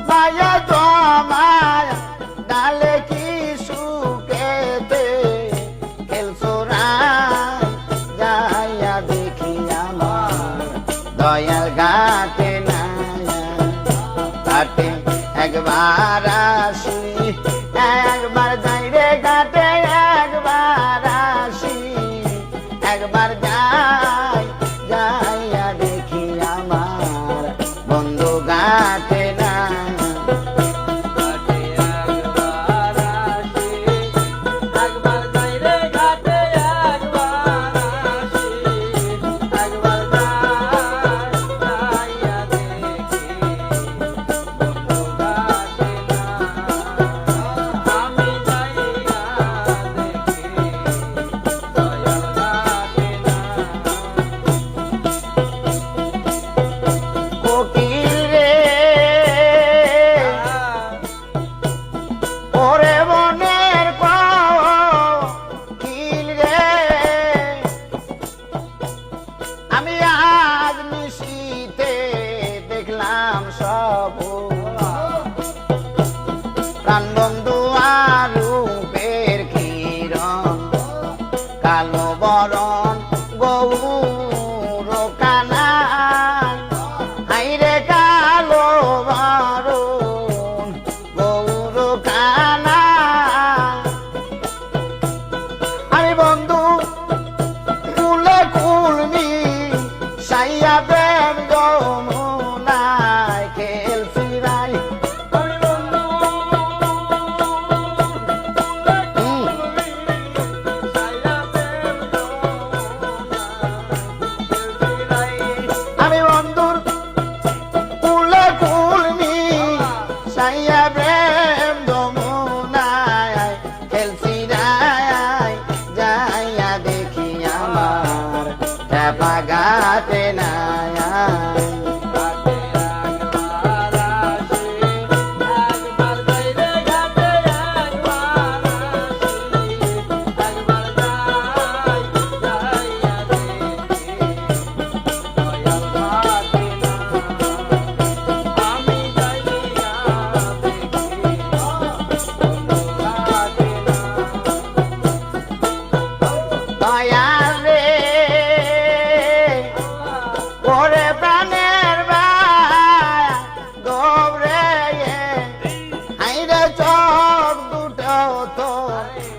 মায়া জমায় ডালে কি সুখেতে খেলছো রায় যাইয়া দেখি আমার দয়াল ঘাটে ঘাটে একবার আসি একবার যাই রে ঘাটে একবার আসি একবার যাই যাইয়া দেখি আমার বন্ধু ঘাটে না প্রাণবন্ধু আর রূপের কিরণ কালো বরণ গৌর কানা হাইরে কালো বরণ গৌর কানা আমি বন্ধু কুলে কুলমি সাইয়া প্রেম যমুনায় খেলছি রাই ঘাটে না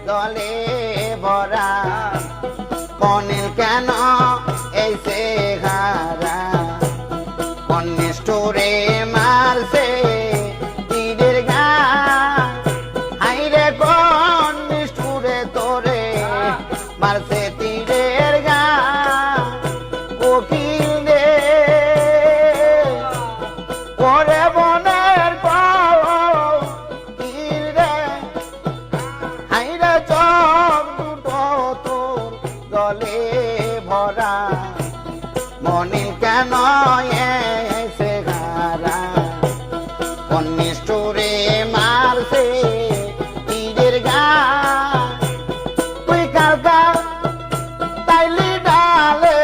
দলে ভরা কনিল কেন এসে হারা কনিষ্ঠরে মারছে তীরের গা হাইরে কনিষ্ঠরে তোরে মারছে তীরের গা কোকিল রে করে বনের দলে ভরা মনে কেন এসে হারা কনিষ্ঠরে মারছে তীরের গা তুই কালকা তাইলি ডালে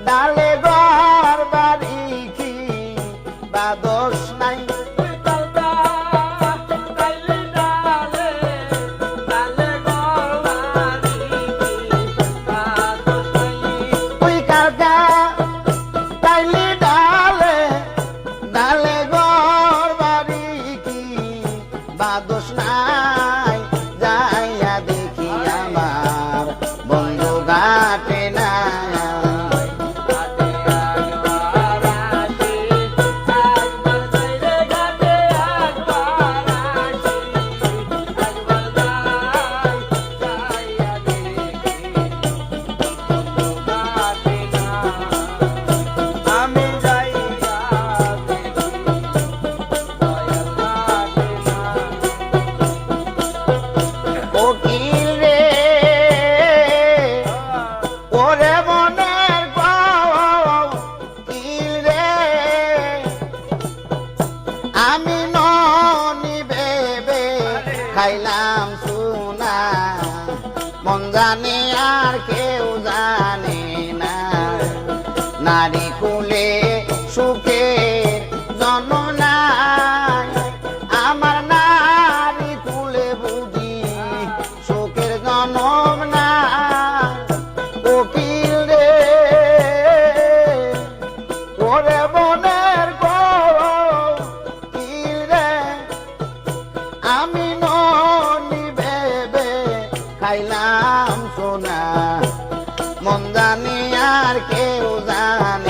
ডালে ঘর বাড়ি কি বা দোষ নাই দোষ নাই যাইয়া দেখি আমার বন্ধু ঘাটে না আমি ননি ভেবে খাইলাম সোনা মন জানে আর কেউ জানে না নারী কুলে সুখে জন খাইলাম সোনা মন জানি আর কেউ জানে